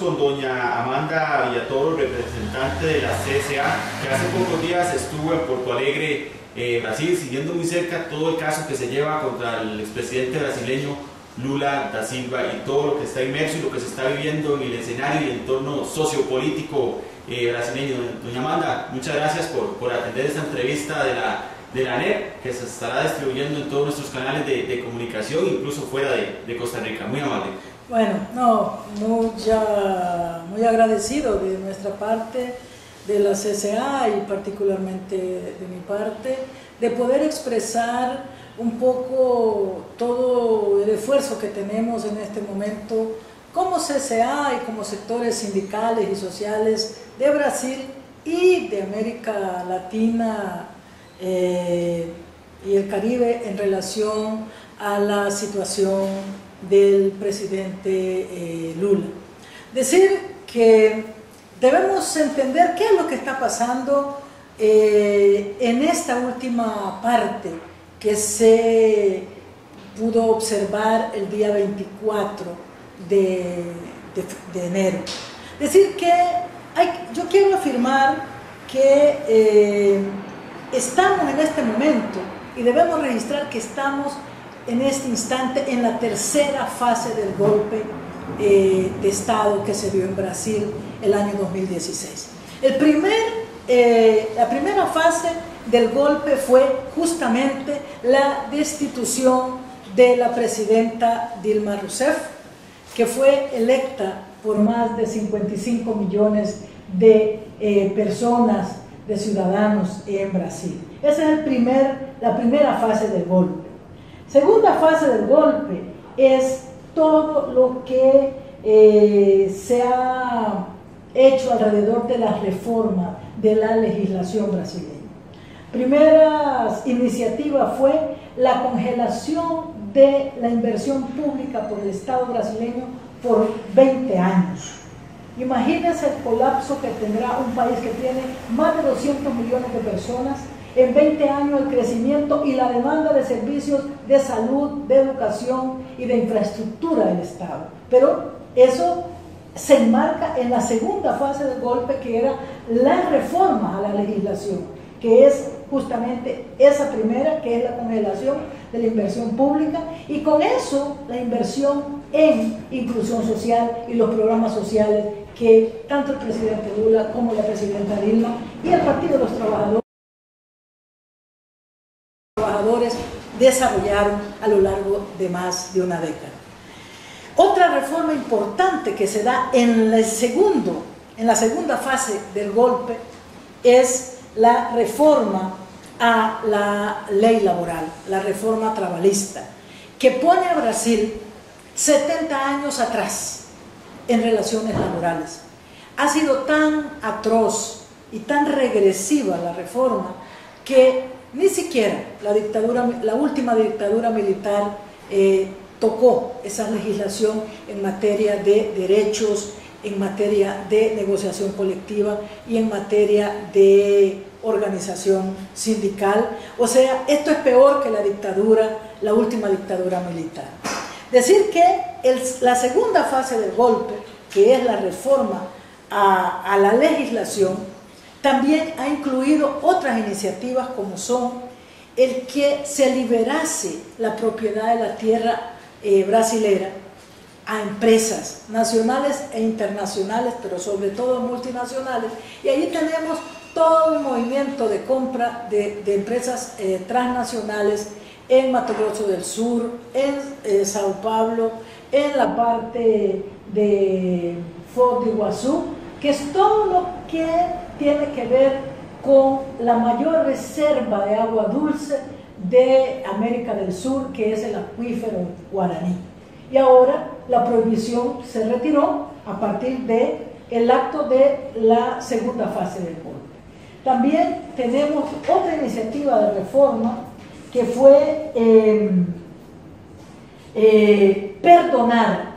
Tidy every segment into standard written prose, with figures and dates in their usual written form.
con doña Amanda Villatoro, representante de la CSA, que hace pocos días estuvo en Porto Alegre, Brasil, siguiendo muy cerca todo el caso que se lleva contra el expresidente brasileño Lula da Silva y todo lo que está inmerso y lo que se está viviendo en el escenario y el entorno sociopolítico brasileño. Doña Amanda, muchas gracias por atender esta entrevista de la NEP, que se estará distribuyendo en todos nuestros canales de comunicación, incluso fuera de Costa Rica. Muy amable. Bueno, no, muy agradecido de nuestra parte, de la CSA y particularmente de mi parte, de poder expresar un poco todo el esfuerzo que tenemos en este momento como CSA y como sectores sindicales y sociales de Brasil y de América Latina y el Caribe en relación a la situación del presidente Lula. Decir que debemos entender qué es lo que está pasando en esta última parte que se pudo observar el día 24 de enero. Decir que yo quiero afirmar que estamos en este momento y debemos registrar que estamos en este instante en la tercera fase del golpe de Estado que se dio en Brasil el año 2016. La primera fase del golpe fue justamente la destitución de la presidenta Dilma Rousseff, que fue electa por más de 55 millones de personas, de ciudadanos en Brasil. Esa es la primera fase del golpe. Segunda fase del golpe es todo lo que se ha hecho alrededor de la reforma de la legislación brasileña. Primera iniciativa fue la congelación de la inversión pública por el Estado brasileño por 20 años. Imagínense el colapso que tendrá un país que tiene más de 200 millones de personas. En 20 años el crecimiento y la demanda de servicios de salud, de educación y de infraestructura del Estado. Pero eso se enmarca en la segunda fase del golpe, que era la reforma a la legislación, que es justamente esa primera, que es la congelación de la inversión pública, y con eso la inversión en inclusión social y los programas sociales que tanto el presidente Lula como la presidenta Dilma y el Partido de los Trabajadores desarrollaron a lo largo de más de una década. Otra reforma importante que se da en la segunda fase del golpe es la reforma a la ley laboral, la reforma trabalhista, que pone a Brasil 70 años atrás en relaciones laborales. Ha sido tan atroz y tan regresiva la reforma que ni siquiera la última dictadura militar tocó esa legislación en materia de derechos, en materia de negociación colectiva y en materia de organización sindical. O sea, esto es peor que la última dictadura militar. Decir que la segunda fase del golpe, que es la reforma a la legislación, también ha incluido otras iniciativas como son el que se liberase la propiedad de la tierra brasilera a empresas nacionales e internacionales, pero sobre todo multinacionales, y ahí tenemos todo un movimiento de compra de empresas transnacionales en Mato Grosso del Sur, en Sao Paulo, en la parte de Foz do Iguazú, que es todo lo que tiene que ver con la mayor reserva de agua dulce de América del Sur, que es el acuífero Guaraní. Y ahora la prohibición se retiró a partir del acto de la segunda fase del golpe. También tenemos otra iniciativa de reforma que fue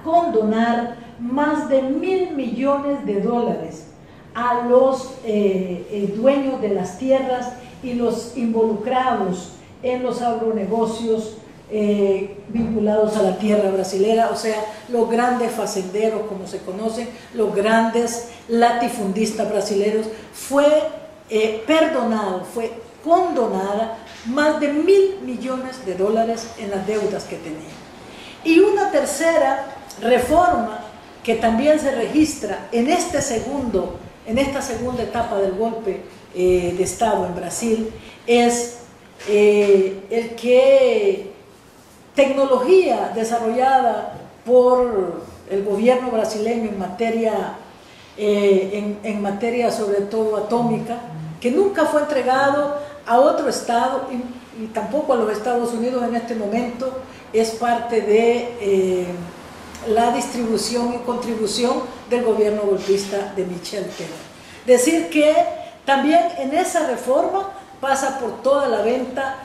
condonar más de $1.000 millones a los dueños de las tierras y los involucrados en los agronegocios vinculados a la tierra brasilera, o sea, los grandes facenderos, como se conocen, los grandes latifundistas brasileños, fue perdonado, fue condonada más de $1.000 millones en las deudas que tenía. Y una tercera reforma que también se registra en esta segunda etapa del golpe de Estado en Brasil es el que tecnología desarrollada por el gobierno brasileño en materia sobre todo atómica, que nunca fue entregado a otro estado y tampoco a los Estados Unidos en este momento, es parte de la distribución y contribución del gobierno golpista de Michel Temer. Decir que también en esa reforma pasa por toda la venta,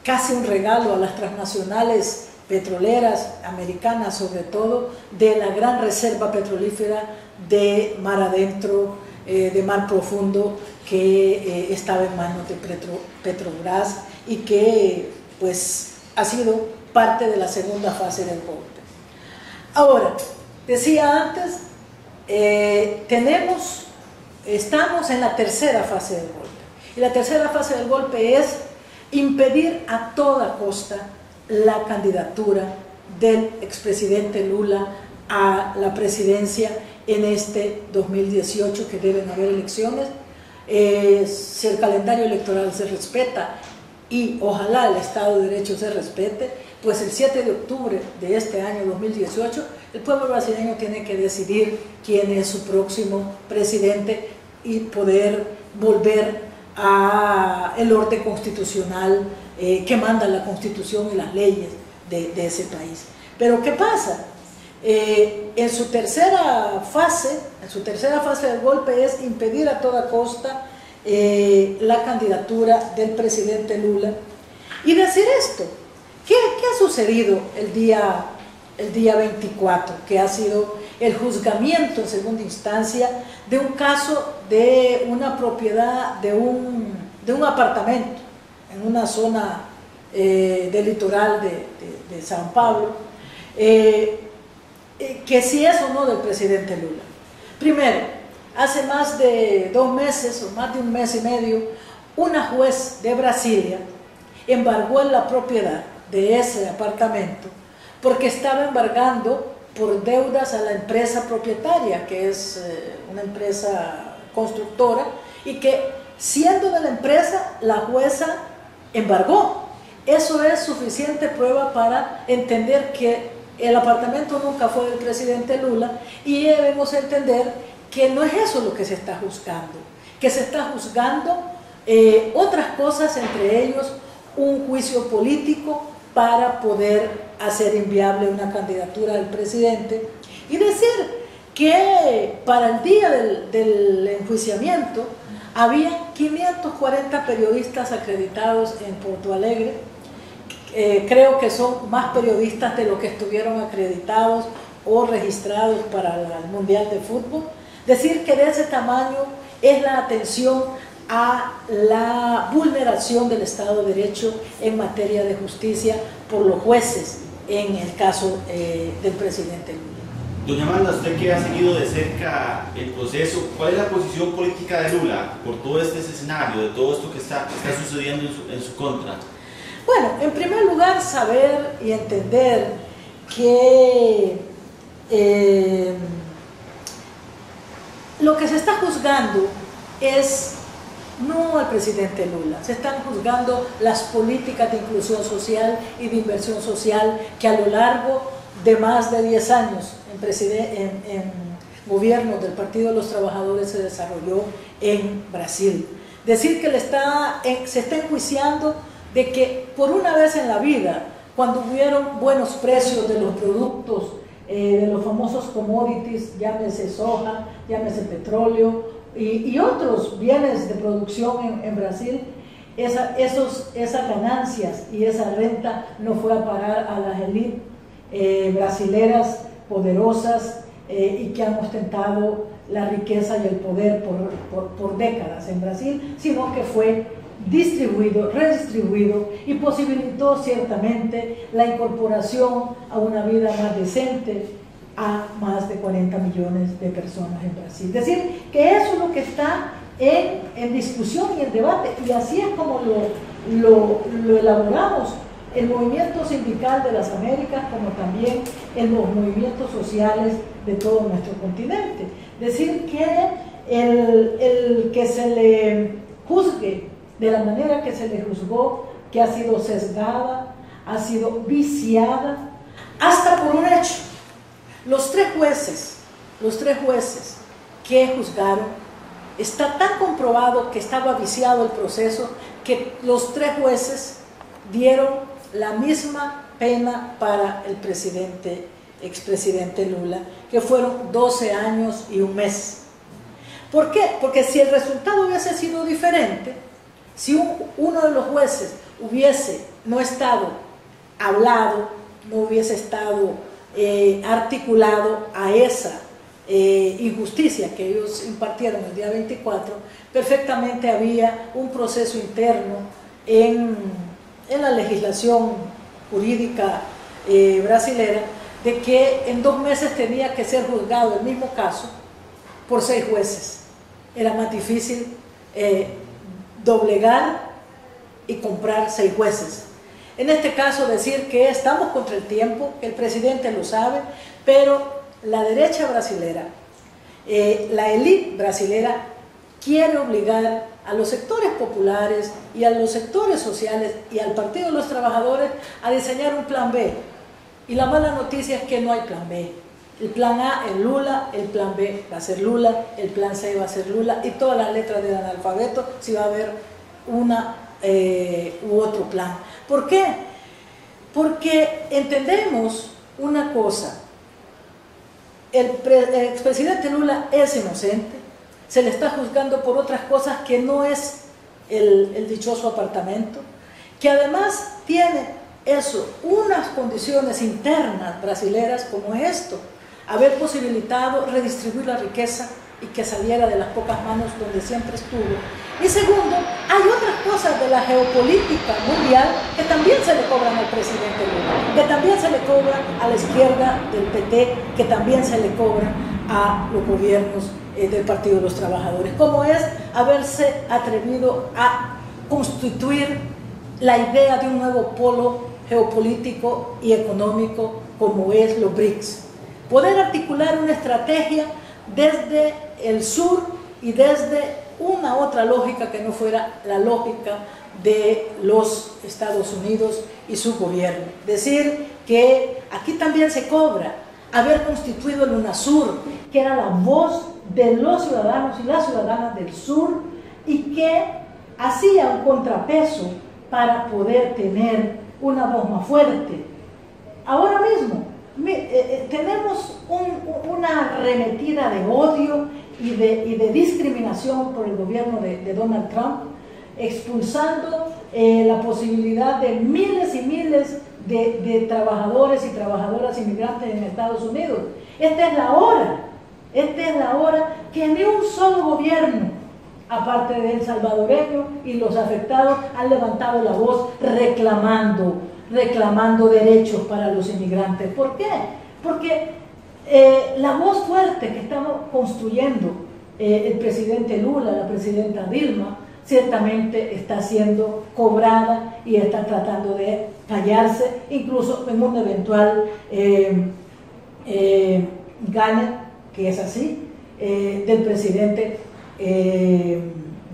casi un regalo a las transnacionales petroleras americanas, sobre todo, de la gran reserva petrolífera de mar adentro, de mar profundo, que estaba en manos de Petrobras y que pues ha sido parte de la segunda fase del golpe. Ahora, decía antes, estamos en la tercera fase del golpe, y la tercera fase del golpe es impedir a toda costa la candidatura del expresidente Lula a la presidencia en este 2018, que deben haber elecciones. Si el calendario electoral se respeta y ojalá el Estado de Derecho se respete, pues el 7 de octubre de este año 2018 el pueblo brasileño tiene que decidir quién es su próximo presidente y poder volver al orden constitucional que manda la Constitución y las leyes de ese país. Pero ¿qué pasa? En su tercera fase del golpe es impedir a toda costa la candidatura del presidente Lula y decir esto. ¿Qué ha sucedido el día 24? Que ha sido el juzgamiento en segunda instancia de un caso de una propiedad de un apartamento en una zona del litoral de San Pablo, que si es o no del presidente Lula. Primero, hace más de 2 meses o más de 1 mes y medio, una juez de Brasilia embargó en la propiedad de ese apartamento porque estaba embargando por deudas a la empresa propietaria, que es una empresa constructora, y que siendo de la empresa, la jueza embargó. Eso es suficiente prueba para entender que el apartamento nunca fue del presidente Lula, y debemos entender que no es eso lo que se está juzgando, que se está juzgando otras cosas, entre ellos un juicio político para poder hacer inviable una candidatura del presidente, y decir que para el día del enjuiciamiento había 540 periodistas acreditados en Porto Alegre. Creo que son más periodistas de los que estuvieron acreditados o registrados para el Mundial de Fútbol. Decir que de ese tamaño es la atención a la vulneración del Estado de Derecho en materia de justicia por los jueces en el caso del presidente Lula. Doña Amanda, usted que ha seguido de cerca el proceso, ¿cuál es la posición política de Lula por todo este escenario, de todo esto que está sucediendo en su contra? Bueno, en primer lugar, saber y entender que lo que se está juzgando es no al presidente Lula, se están juzgando las políticas de inclusión social y de inversión social que a lo largo de más de 10 años en gobierno del Partido de los Trabajadores se desarrolló en Brasil. Decir que se está enjuiciando de que por una vez en la vida, cuando hubieron buenos precios de los productos, de los famosos commodities, llámese soja, llámese petróleo y otros bienes de producción en Brasil, esas ganancias y esa renta no fue a parar a las élites brasileras poderosas y que han ostentado la riqueza y el poder por décadas en Brasil, sino que fue distribuido, redistribuido y posibilitó ciertamente la incorporación a una vida más decente a más de 40 millones de personas en Brasil. Es decir, que eso es lo que está en discusión y en debate, y así es como lo elaboramos el movimiento sindical de las Américas, como también en los movimientos sociales de todo nuestro continente. Decir que el que se le juzgue de la manera que se le juzgó, que ha sido sesgada, ha sido viciada, hasta por un hecho. Los tres jueces que juzgaron, está tan comprobado que estaba viciado el proceso, que los tres jueces dieron la misma pena para el expresidente Lula, que fueron 12 años y un mes. ¿Por qué? Porque si el resultado hubiese sido diferente, si uno de los jueces hubiese no estado hablado, no hubiese estado articulado a esa injusticia que ellos impartieron el día 24, perfectamente había un proceso interno en la legislación jurídica brasilera, de que en 2 meses tenía que ser juzgado el mismo caso por 6 jueces. Era más difícil doblegar y comprar 6 jueces. En este caso decir que estamos contra el tiempo, que el presidente lo sabe, pero la derecha brasilera, la élite brasilera quiere obligar a los sectores populares y a los sectores sociales y al Partido de los Trabajadores a diseñar un plan B. Y la mala noticia es que no hay plan B. El plan A es Lula, el plan B va a ser Lula, el plan C va a ser Lula, y todas las letras del analfabeto si va a haber una u otro plan. ¿Por qué? Porque entendemos una cosa: el expresidente Lula es inocente, se le está juzgando por otras cosas que no es el dichoso apartamento, que además tiene eso, unas condiciones internas brasileras como esto, haber posibilitado redistribuir la riqueza y que saliera de las pocas manos donde siempre estuvo. Y segundo, hay otras cosas de la geopolítica mundial que también se le cobran al presidente Lula, que también se le cobran a la izquierda del PT, que también se le cobran a los gobiernos del Partido de los Trabajadores, como es haberse atrevido a constituir la idea de un nuevo polo geopolítico y económico como es los BRICS. Poder articular una estrategia desde el sur y desde una otra lógica que no fuera la lógica de los Estados Unidos y su gobierno. Decir que aquí también se cobra haber constituido el UNASUR, que era la voz de los ciudadanos y las ciudadanas del sur, y que hacía un contrapeso para poder tener una voz más fuerte. Ahora mismo tenemos una arremetida de odio y de discriminación por el gobierno de Donald Trump, expulsando la posibilidad de miles y miles de trabajadores y trabajadoras inmigrantes en Estados Unidos. Esta es la hora que ni un solo gobierno, aparte del salvadoreño y los afectados, han levantado la voz reclamando derechos para los inmigrantes. ¿Por qué? Porque la voz fuerte que estamos construyendo el presidente Lula, la presidenta Dilma, ciertamente está siendo cobrada y está tratando de callarse, incluso en un eventual gane, que es así, del presidente,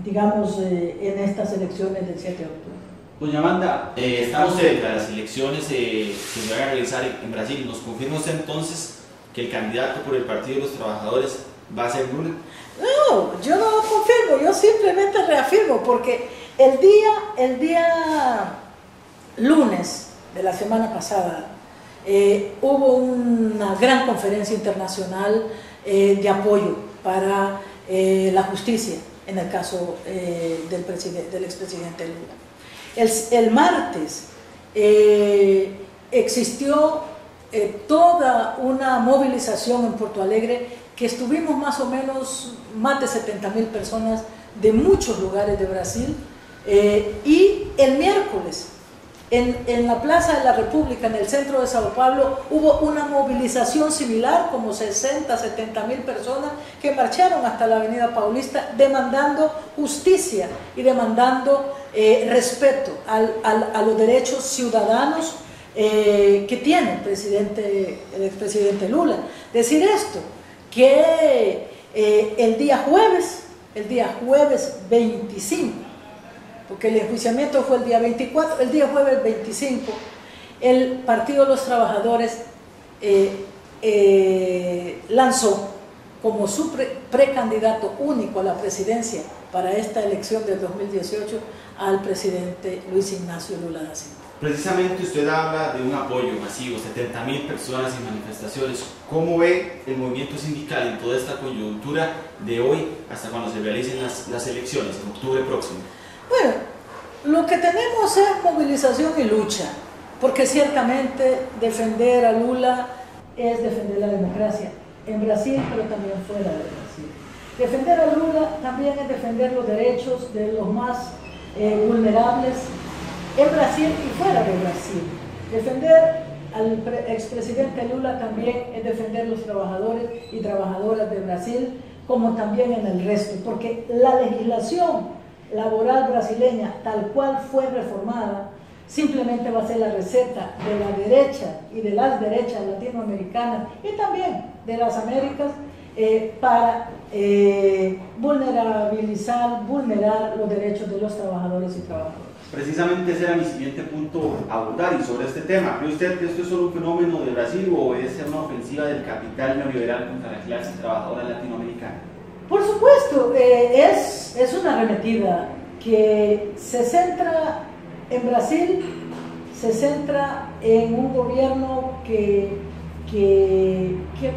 digamos, en estas elecciones del 7 de octubre. Doña Amanda, estamos cerca de las elecciones que se van a realizar en Brasil. ¿Nos confirma usted entonces que el candidato por el Partido de los Trabajadores va a ser Lula? No, yo no lo confirmo, yo simplemente reafirmo, porque el día lunes de la semana pasada hubo una gran conferencia internacional de apoyo para la justicia en el caso del expresidente Lula. El martes existió toda una movilización en Porto Alegre, que estuvimos más o menos más de 70.000 personas de muchos lugares de Brasil, Y el miércoles, en la Plaza de la República, en el centro de Sao Paulo, hubo una movilización similar, como 60, 70 mil personas que marcharon hasta la Avenida Paulista demandando justicia y demandando respeto a los derechos ciudadanos que tiene el expresidente Lula. Decir esto, que el día jueves 25, porque el enjuiciamiento fue el día 24, el día jueves 25, el Partido de los Trabajadores lanzó como su precandidato único a la presidencia para esta elección del 2018 al presidente Luis Ignacio Lula da Silva. Precisamente usted habla de un apoyo masivo, 70.000 personas y manifestaciones. ¿Cómo ve el movimiento sindical en toda esta coyuntura de hoy hasta cuando se realicen las elecciones, en octubre próximo? Bueno, lo que tenemos es movilización y lucha, porque ciertamente defender a Lula es defender la democracia en Brasil, pero también fuera de Brasil. Defender a Lula también es defender los derechos de los más vulnerables en Brasil y fuera de Brasil. Defender al expresidente Lula también es defender los trabajadores y trabajadoras de Brasil, como también en el resto, porque la legislación laboral brasileña, tal cual fue reformada, simplemente va a ser la receta de la derecha y de las derechas latinoamericanas y también de las Américas para vulnerar los derechos de los trabajadores y trabajadoras. Precisamente ese era mi siguiente punto a abordar, y sobre este tema, ¿cree usted que esto es solo un fenómeno de Brasil o es una ofensiva del capital neoliberal contra la clase trabajadora latinoamericana? Por supuesto, es una arremetida que se centra en Brasil, se centra en un gobierno que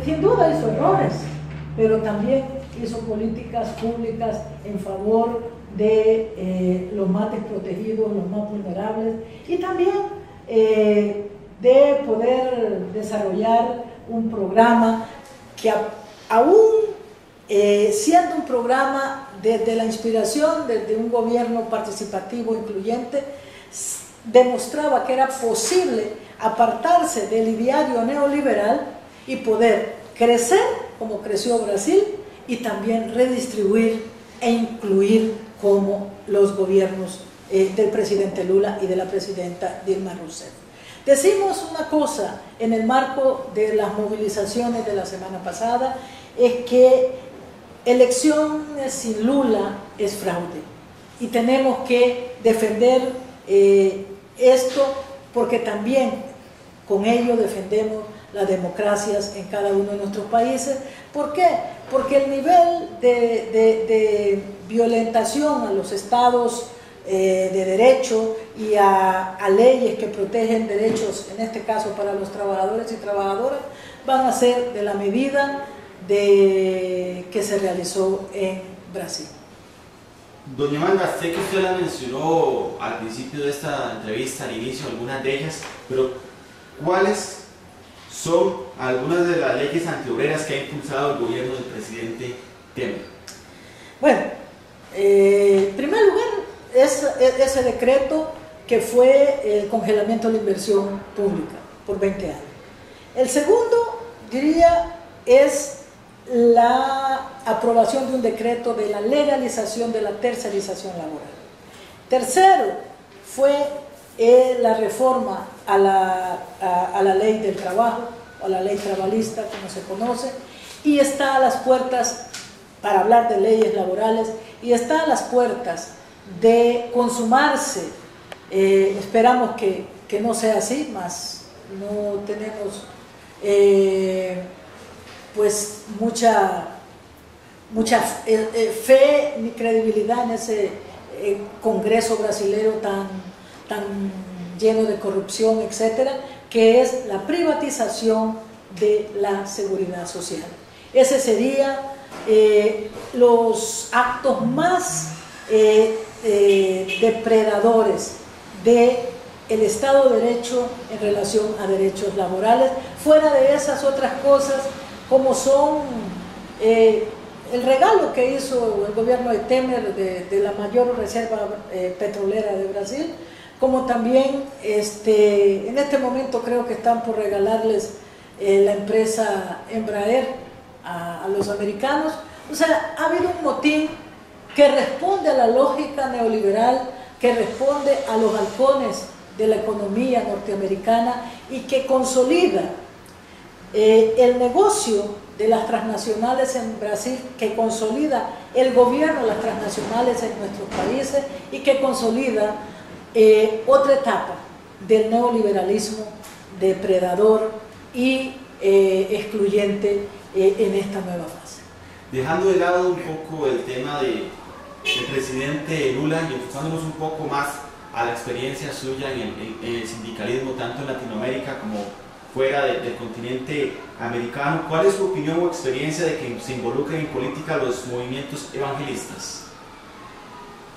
sin duda hizo errores, pero también hizo políticas públicas en favor de los más desprotegidos, los más vulnerables, y también de poder desarrollar un programa que aún siendo un programa desde la inspiración, desde un gobierno participativo, incluyente, demostraba que era posible apartarse del ideario neoliberal y poder crecer como creció Brasil y también redistribuir e incluir como los gobiernos del presidente Lula y de la presidenta Dilma Rousseff. Decimos una cosa en el marco de las movilizaciones de la semana pasada, es que elecciones sin Lula es fraude y tenemos que defender esto, porque también con ello defendemos las democracias en cada uno de nuestros países. ¿Por qué? Porque el nivel de violentación a los estados de derecho y a leyes que protegen derechos, en este caso para los trabajadores y trabajadoras, van a ser de la medida que se realizó en Brasil. Doña Amanda, sé que usted la mencionó al principio de esta entrevista, al inicio, algunas de ellas, pero ¿cuáles son algunas de las leyes antiobreras que ha impulsado el gobierno del presidente Temer? Bueno, en primer lugar, ese decreto que fue el congelamiento de la inversión pública por 20 años. El segundo, diría, es la aprobación de un decreto de la legalización de la tercerización laboral. Tercero, fue la reforma a la ley del trabajo, o la ley trabalista, como se conoce, y está a las puertas, para hablar de leyes laborales, y está a las puertas de consumarse. Esperamos que no sea así, mas no tenemos pues mucha fe ni credibilidad en ese Congreso brasileño tan lleno de corrupción, etcétera, que es la privatización de la seguridad social. Ese sería los actos más depredadores del Estado de Derecho en relación a derechos laborales, fuera de esas otras cosas como son el regalo que hizo el gobierno de Temer de la mayor reserva petrolera de Brasil, como también en este momento creo que están por regalarles la empresa Embraer a los americanos. O sea, ha habido un motín que responde a la lógica neoliberal, que responde a los halcones de la economía norteamericana y que consolida el negocio de las transnacionales en Brasil, que consolida el gobierno de las transnacionales en nuestros países y que consolida otra etapa del neoliberalismo depredador y excluyente en esta nueva fase. Dejando de lado un poco el tema del presidente Lula y enfocándonos un poco más a la experiencia suya en el sindicalismo, tanto en Latinoamérica como fuera del continente americano, ¿cuál es su opinión o experiencia de que se involucren en política los movimientos evangelistas?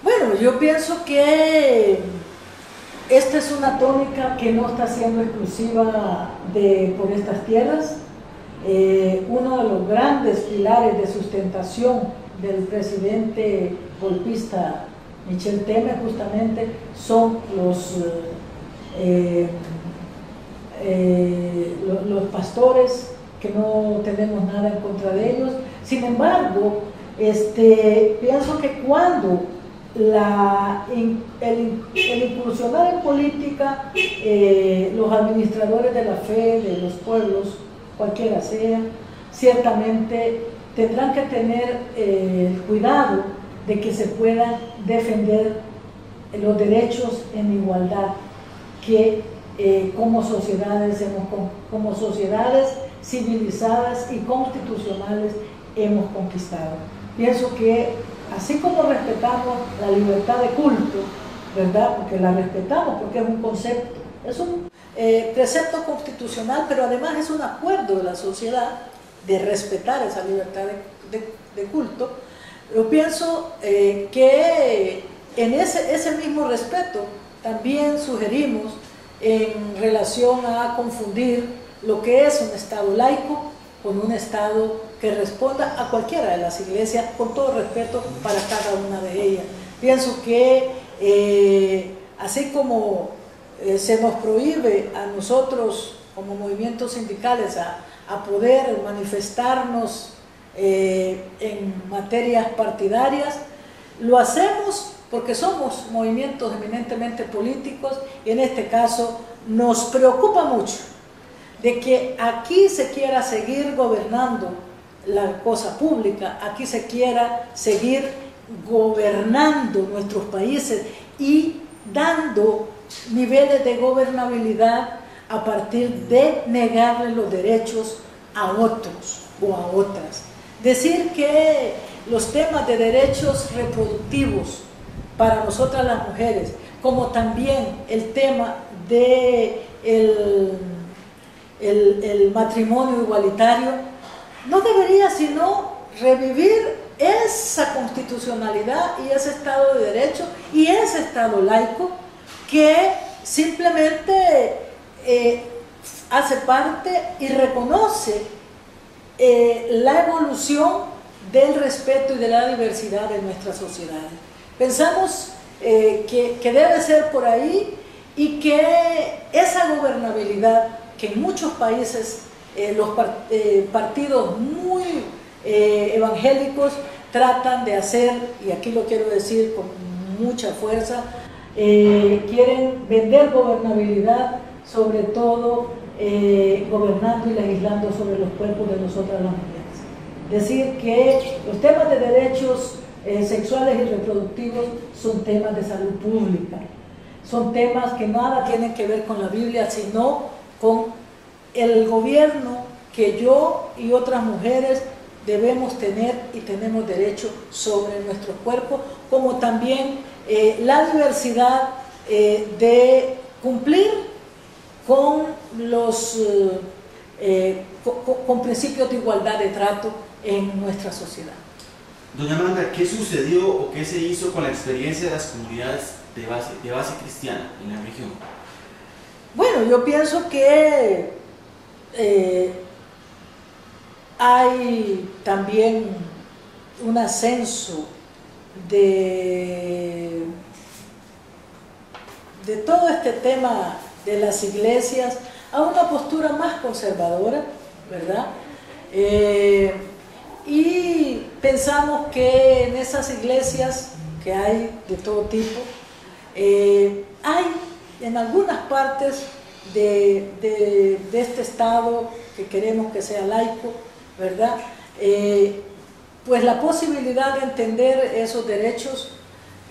Bueno, yo pienso que esta es una tónica que no está siendo exclusiva por estas tierras. Uno de los grandes pilares de sustentación del presidente golpista Michel Temer justamente son los pastores, que no tenemos nada en contra de ellos. Sin embargo, pienso que cuando el incursionar en política, los administradores de la fe de los pueblos, cualquiera sea, ciertamente tendrán que tener el cuidado de que se puedan defender los derechos en igualdad que como sociedades civilizadas y constitucionales hemos conquistado. Pienso que así como respetamos la libertad de culto, ¿verdad? Porque la respetamos, porque es un concepto, es un precepto constitucional, pero además es un acuerdo de la sociedad de respetar esa libertad de culto. Yo pienso que en ese mismo respeto también sugerimos en relación a confundir lo que es un Estado laico con un Estado que responda a cualquiera de las iglesias, con todo respeto para cada una de ellas. Pienso que así como se nos prohíbe a nosotros como movimientos sindicales a poder manifestarnos en materias partidarias, lo hacemos porque somos movimientos eminentemente políticos y en este caso nos preocupa mucho de que aquí se quiera seguir gobernando la cosa pública, aquí se quiera seguir gobernando nuestros países y dando niveles de gobernabilidad a partir de negarle los derechos a otros o a otras. Decir que los temas de derechos reproductivos para nosotras las mujeres, como también el tema de el matrimonio igualitario, no debería sino revivir esa constitucionalidad y ese Estado de Derecho y ese Estado laico que simplemente hace parte y reconoce la evolución del respeto y de la diversidad de nuestras sociedades. Pensamos que debe ser por ahí y que esa gobernabilidad que en muchos países los partidos muy evangélicos tratan de hacer, y aquí lo quiero decir con mucha fuerza, quieren vender gobernabilidad, sobre todo gobernando y legislando sobre los cuerpos de nosotras las mujeres. Decir que los temas de derechos sexuales y reproductivos son temas de salud pública, son temas que nada tienen que ver con la Biblia, sino con el gobierno que yo y otras mujeres debemos tener y tenemos derecho sobre nuestro cuerpo, como también la diversidad de cumplir con los con principios de igualdad de trato en nuestra sociedad. Doña Amanda, ¿qué sucedió o qué se hizo con la experiencia de las comunidades de base cristiana en la región? Bueno, yo pienso que hay también un ascenso de todo este tema de las iglesias a una postura más conservadora, ¿verdad? Y pensamos que en esas iglesias que hay de todo tipo, hay en algunas partes de este Estado que queremos que sea laico, ¿verdad? Pues la posibilidad de entender esos derechos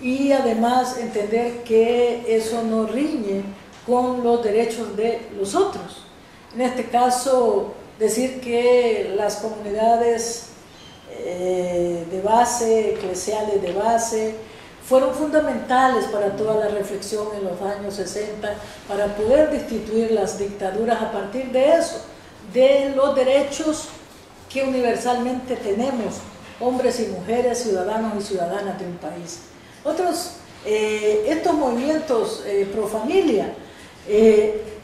y además entender que eso no riñe con los derechos de los otros. En este caso, decir que las comunidades de base, eclesiales de base, fueron fundamentales para toda la reflexión en los años 60, para poder destituir las dictaduras a partir de eso, de los derechos que universalmente tenemos, hombres y mujeres, ciudadanos y ciudadanas de un país. Estos movimientos pro familia,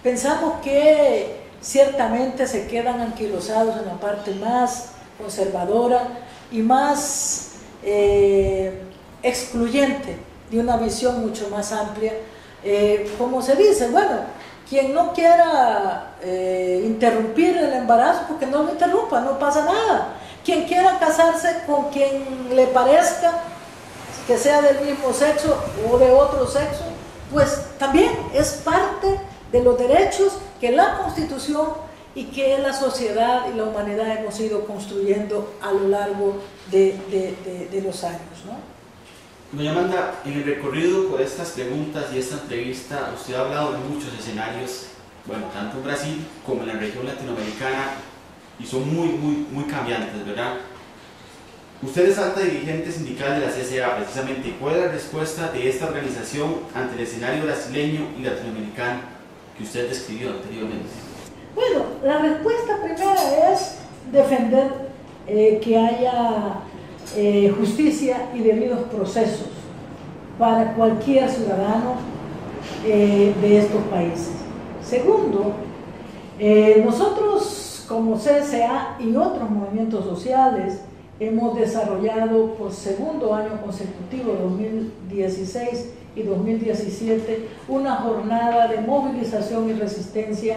pensamos que ciertamente se quedan anquilosados en la parte más conservadora y más excluyente de una visión mucho más amplia. Como se dice, bueno, quien no quiera interrumpir el embarazo, porque no lo interrumpa, no pasa nada. Quien quiera casarse con quien le parezca, que sea del mismo sexo o de otro sexo, pues también es parte de los derechos que la Constitución y que la sociedad y la humanidad hemos ido construyendo a lo largo de los años, ¿no? Doña Amanda, en el recorrido por estas preguntas y esta entrevista, usted ha hablado de muchos escenarios, bueno, tanto en Brasil como en la región latinoamericana, y son muy cambiantes, ¿verdad? Usted es alta dirigente sindical de la CCA, precisamente. ¿Cuál es la respuesta de esta organización ante el escenario brasileño y latinoamericano que usted describió anteriormente? Bueno, la respuesta primera es defender que haya justicia y debidos procesos para cualquier ciudadano de estos países. Segundo, nosotros como CSA y otros movimientos sociales hemos desarrollado por segundo año consecutivo, 2016 y 2017, una jornada de movilización y resistencia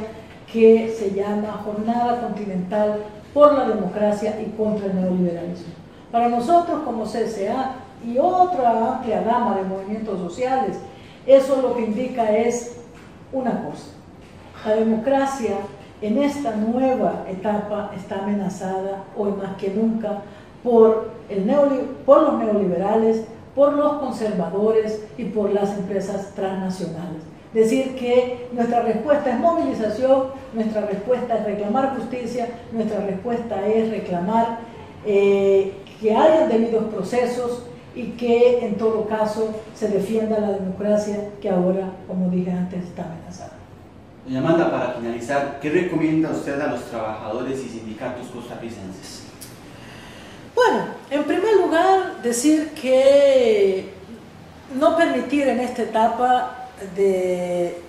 que se llama Jornada Continental por la Democracia y contra el Neoliberalismo. Para nosotros como CSA y otra amplia gama de movimientos sociales, eso lo que indica es una cosa: la democracia en esta nueva etapa está amenazada hoy más que nunca por los neoliberales, por los conservadores y por las empresas transnacionales. Decir que nuestra respuesta es movilización, nuestra respuesta es reclamar justicia, nuestra respuesta es reclamar que haya debidos procesos y que en todo caso se defienda la democracia que ahora, como dije antes, está amenazada. Doña Amanda, para finalizar, ¿qué recomienda usted a los trabajadores y sindicatos costarricenses? Bueno, en primer lugar, decir que no permitir en esta etapa de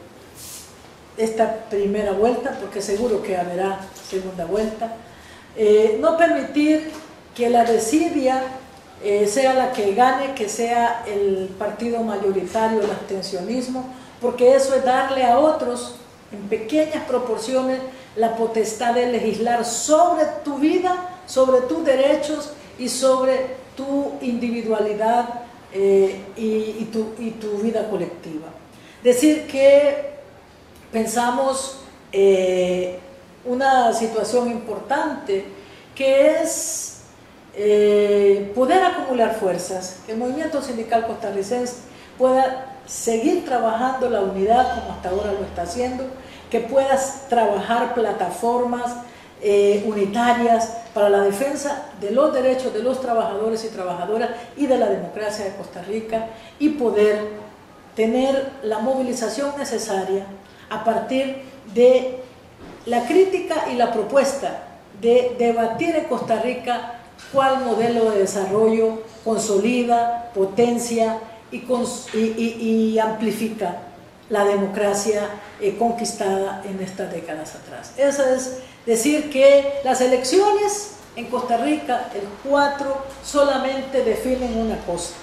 esta primera vuelta, porque seguro que habrá segunda vuelta, no permitir que la desidia sea la que gane, que sea el partido mayoritario, el abstencionismo, porque eso es darle a otros, en pequeñas proporciones, la potestad de legislar sobre tu vida, sobre tus derechos y sobre tu individualidad y tu vida colectiva. Decir que pensamos una situación importante que es poder acumular fuerzas, que el movimiento sindical costarricense pueda seguir trabajando la unidad como hasta ahora lo está haciendo, que puedas trabajar plataformas unitarias para la defensa de los derechos de los trabajadores y trabajadoras y de la democracia de Costa Rica, y poder tener la movilización necesaria a partir de la crítica y la propuesta de debatir en Costa Rica cuál modelo de desarrollo consolida, potencia y amplifica la democracia conquistada en estas décadas atrás. Eso es decir que las elecciones en Costa Rica el 4 solamente definen una cosa,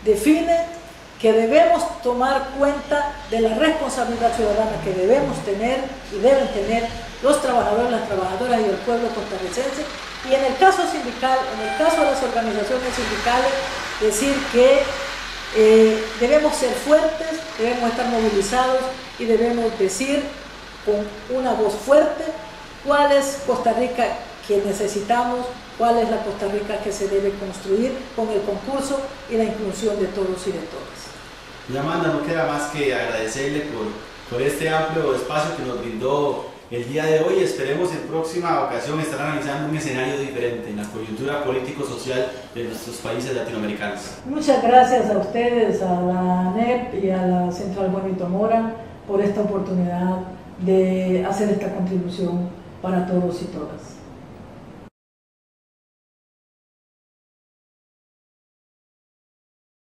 definen que debemos tomar cuenta de la responsabilidad ciudadana que debemos tener y deben tener los trabajadores, las trabajadoras y el pueblo costarricense, y en el caso sindical, en el caso de las organizaciones sindicales, decir que debemos ser fuertes, debemos estar movilizados y debemos decir con una voz fuerte cuál es Costa Rica que necesitamos, cuál es la Costa Rica que se debe construir con el concurso y la inclusión de todos y de todas. Y Amanda, no queda más que agradecerle por este amplio espacio que nos brindó el día de hoy. Esperemos en próxima ocasión estar analizando un escenario diferente en la coyuntura político-social de nuestros países latinoamericanos. Muchas gracias a ustedes, a la ANEP y a la Central Juanito Mora por esta oportunidad de hacer esta contribución para todos y todas.